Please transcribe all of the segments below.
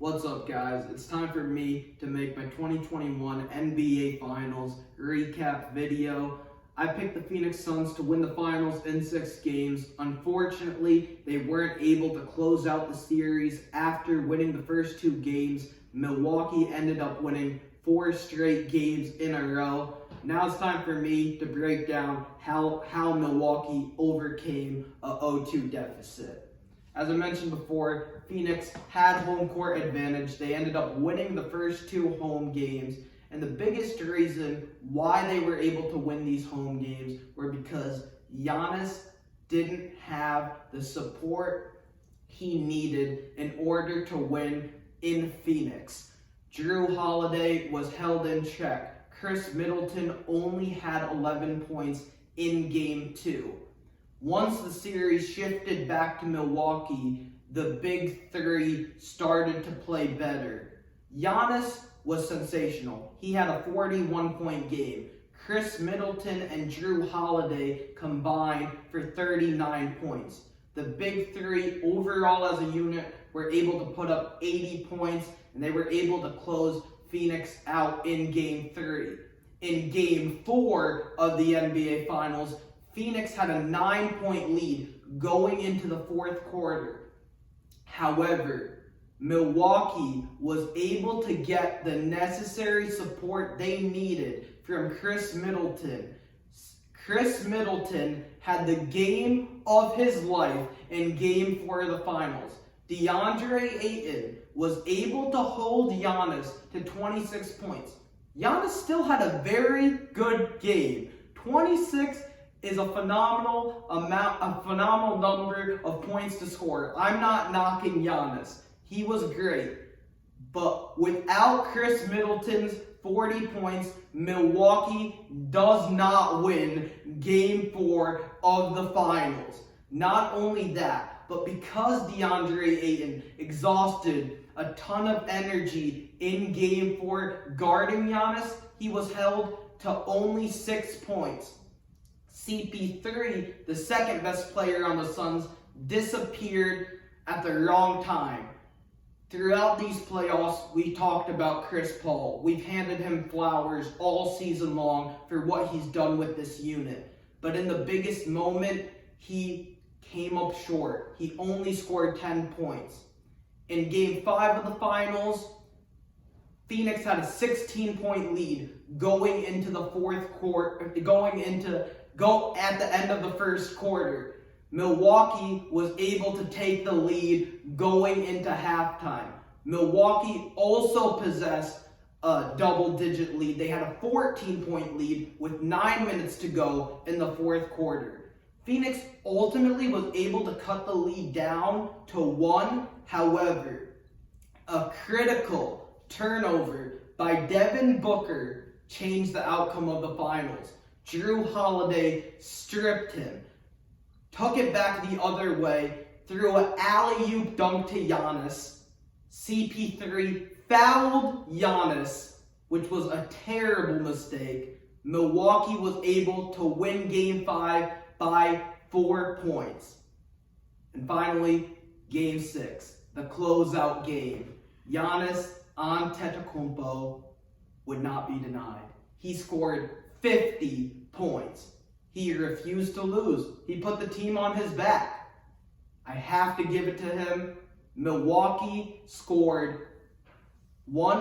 What's up, guys? It's time for me to make my 2021 NBA Finals recap video. I picked the Phoenix Suns to win the finals in 6 games. Unfortunately, they weren't able to close out the series after winning the first 2 games. Milwaukee ended up winning 4 straight games in a row. Now it's time for me to break down how Milwaukee overcame a 0-2 deficit. As I mentioned before, Phoenix had home court advantage. They ended up winning the first 2 home games. And the biggest reason why they were able to win these home games were because Giannis didn't have the support he needed in order to win in Phoenix. Jrue Holiday was held in check. Khris Middleton only had 11 points in Game 2. Once the series shifted back to Milwaukee, the big three started to play better. Giannis was sensational. He had a 41-point game. Khris Middleton and Jrue Holiday combined for 39 points. The big three overall as a unit were able to put up 80 points, and they were able to close Phoenix out in Game 3. In Game 4 of the NBA Finals, Phoenix had a 9-point lead going into the 4th quarter. However, Milwaukee was able to get the necessary support they needed from Khris Middleton. Khris Middleton had the game of his life in Game 4 of the Finals. DeAndre Ayton was able to hold Giannis to 26 points. Giannis still had a very good game. 26 is a phenomenal number of points to score. I'm not knocking Giannis. He was great. But without Khris Middleton's 40 points, Milwaukee does not win Game 4 of the Finals. Not only that, but because DeAndre Ayton exhausted a ton of energy in Game 4 guarding Giannis, he was held to only 6 points. CP3, the second best player on the Suns, disappeared at the wrong time. Throughout these playoffs, we talked about Chris Paul. We've handed him flowers all season long for what he's done with this unit. But in the biggest moment, he came up short. He only scored 10 points. In Game 5 of the Finals, Phoenix had a 16-point lead going into the 4th quarter, at the end of the 1st quarter. Milwaukee was able to take the lead going into halftime. Milwaukee also possessed a double-digit lead. They had a 14-point lead with 9 minutes to go in the 4th quarter. Phoenix ultimately was able to cut the lead down to 1. However, a critical turnover by Devin Booker changed the outcome of the finals. Jrue Holiday stripped him, took it back the other way, threw an alley-oop dunk to Giannis. CP3 fouled Giannis, which was a terrible mistake. Milwaukee was able to win Game 5 by 4 points. And finally, Game 6, the closeout game. Giannis Antetokounmpo would not be denied. He scored 50 points. He refused to lose. He put the team on his back. I have to give it to him. Milwaukee won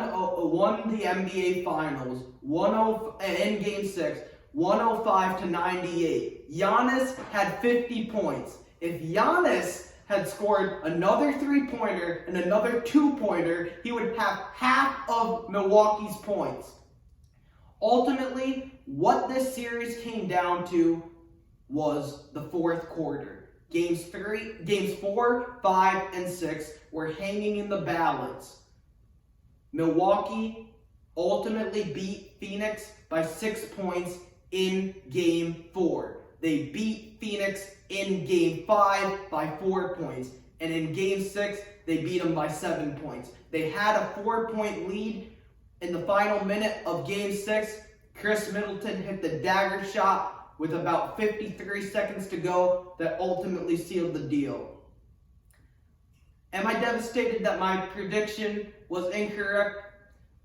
the NBA Finals in Game 6, 105-98. Giannis had 50 points. If Giannis had scored another 3-pointer and another 2-pointer, he would have half of Milwaukee's points. Ultimately, what this series came down to was the 4th quarter. Games 4, 5, and 6 were hanging in the balance. Milwaukee ultimately beat Phoenix by 6 points in Game 4. They beat Phoenix in Game 5 by 4 points. And in Game 6, they beat them by 7 points. They had a 4-point lead in the final minute of Game 6. Khris Middleton hit the dagger shot with about 53 seconds to go that ultimately sealed the deal. Am I devastated that my prediction was incorrect?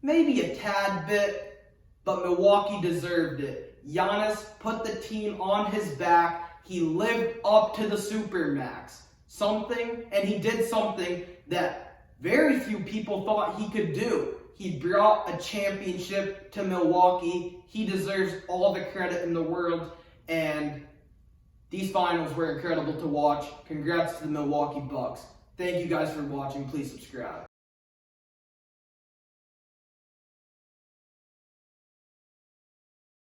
Maybe a tad bit, but Milwaukee deserved it. Giannis put the team on his back. He lived up to the Supermax. He did something that very few people thought he could do. He brought a championship to Milwaukee. He deserves all the credit in the world, and these finals were incredible to watch. Congrats to the Milwaukee Bucks. Thank you guys for watching. Please subscribe.